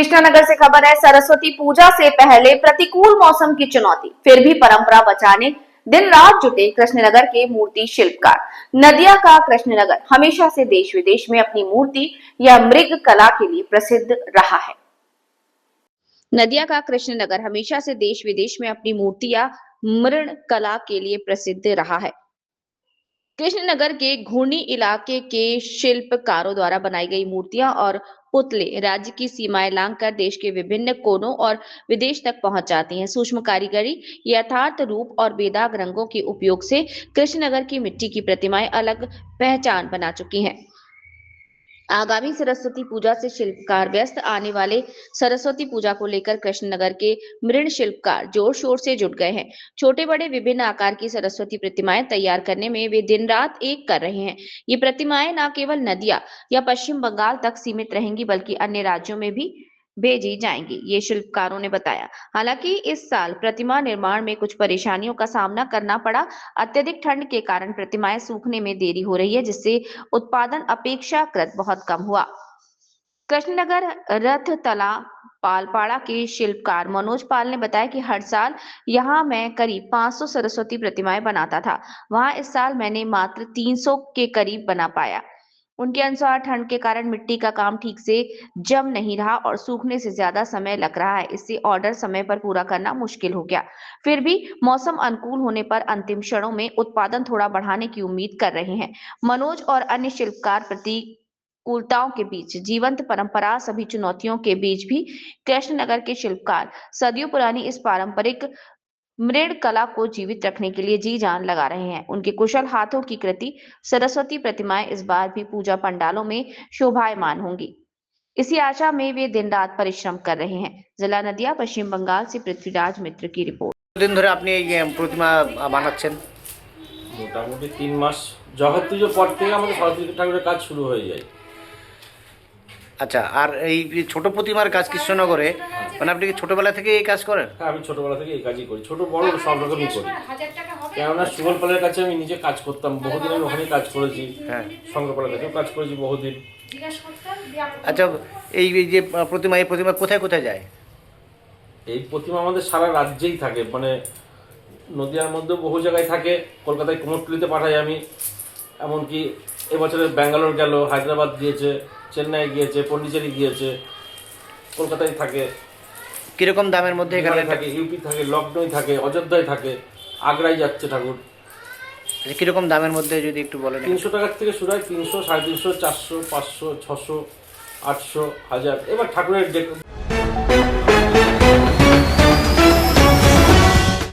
कृष्णानगर से खबर है, सरस्वती पूजा से पहले प्रतिकूल मौसम की चुनौती, फिर भी परंपरा बचाने दिन रात जुटे कृष्णनगर के मूर्ति शिल्पकार। नदिया का कृष्णनगर हमेशा से देश विदेश में अपनी मूर्ति या मृग कला के लिए प्रसिद्ध रहा है। नदिया का कृष्णनगर हमेशा से देश विदेश में अपनी मूर्ति या मृग कला के लिए प्रसिद्ध रहा है। कृष्णनगर के घूर्णी इलाके के शिल्पकारों द्वारा बनाई गई मूर्तियां और पुतले राज्य की सीमाएं लांघकर देश के विभिन्न कोनों और विदेश तक पहुंच जाती हैं। सूक्ष्म कारीगरी, यथार्थ रूप और बेदाग रंगों के उपयोग से कृष्णनगर की मिट्टी की प्रतिमाएं अलग पहचान बना चुकी हैं। आगामी सरस्वती पूजा से शिल्पकार व्यस्त। आने वाले सरस्वती पूजा को लेकर कृष्णनगर के मृण शिल्पकार जोर शोर से जुट गए हैं। छोटे बड़े विभिन्न आकार की सरस्वती प्रतिमाएं तैयार करने में वे दिन रात एक कर रहे हैं। ये प्रतिमाएं न केवल नदिया या पश्चिम बंगाल तक सीमित रहेंगी, बल्कि अन्य राज्यों में भी भेजी जाएंगी, ये शिल्पकारों ने बताया। हालांकि इस साल प्रतिमा निर्माण में कुछ परेशानियों का सामना करना पड़ा। अत्यधिक ठंड के कारण प्रतिमाएं सूखने में देरी हो रही है, जिससे उत्पादन अपेक्षाकृत बहुत कम हुआ। कृष्णनगर रथ तला पालपाड़ा के शिल्पकार मनोज पाल ने बताया कि हर साल यहाँ मैं करीब 500 सरस्वती प्रतिमाएं बनाता था। वहां इस साल मैंने मात्र 300 के करीब बना पाया। उनके अनुसार ठंड के कारण मिट्टी का काम ठीक से जम नहीं रहा और सूखने से ज्यादा समय लग रहा है। इससे ऑर्डर समय पर पूरा करना मुश्किल हो गया। फिर भी मौसम अनुकूल होने पर अंतिम क्षणों में उत्पादन थोड़ा बढ़ाने की उम्मीद कर रहे हैं। मनोज और अन्य शिल्पकार प्रतिकूलताओं के बीच जीवंत परंपरा, सभी चुनौतियों के बीच भी कृष्णनगर के शिल्पकार सदियों पुरानी इस पारंपरिक मृण कला को जीवित रखने के लिए जी जान लगा रहे हैं। उनके कुशल हाथों की कृति सरस्वती प्रतिमाएं इस बार भी पूजा पंडालों में शोभायमान होंगी। इसी आशा में वे दिन रात परिश्रम कर रहे हैं। जिला नदिया, पश्चिम बंगाल से पृथ्वीराज मित्र की रिपोर्ट। दिन धरे আপনি এই প্রতিমা বানাচ্ছেন? মোটামুটি 3 মাস জগৎ পুজোর পর থেকে আমাদের সরস্বতী ঠাকুরের কাজ শুরু হয়ে যায়। আচ্ছা, আর এই ছোট প্রতিমার কাজ কৃষ্ণনগরে মানে আপনি কি ছোটবেলা থেকে এই কাজ করেন? হ্যাঁ, আমি ছোটবেলা থেকে এই কাজই করি, ছোট বড় সব রকমই করি। কেননা সুগলপালের কাছে আমি নিজে কাজ করতাম, বহুদিন আমি ওখানেই কাজ করেছি। হ্যাঁ, শঙ্করপালের কাছেও কাজ করেছি বহুদিন। আচ্ছা, এই যে এই প্রতিমা কোথায় কোথায় যায়? এই প্রতিমা আমাদের সারা রাজ্যেই থাকে, মানে নদিয়ার মধ্যেও বহু জায়গায় থাকে। কলকাতায় কুমোরটুলিতে পাঠাই আমি, এমনকি এবছরে ব্যাঙ্গালোর গেল, হায়দ্রাবাদ গিয়েছে, চেন্নাই গিয়েছে, পন্ডিচেরি গিয়েছে, কলকাতায় থাকে। কিরকম দামের মধ্যে এখানে থাকে? ইউপি থাকে, লখনৌ থাকে, অযোধ্যায় থাকে, আগ্রায় যাচ্ছে ঠাকুর। কিরকম দামের মধ্যে যদি একটু বলেন। 300 টাকার থেকে শুরু হয়, 300, 350, 400, 500, 600, 800, 1000। এবার ঠাকুরের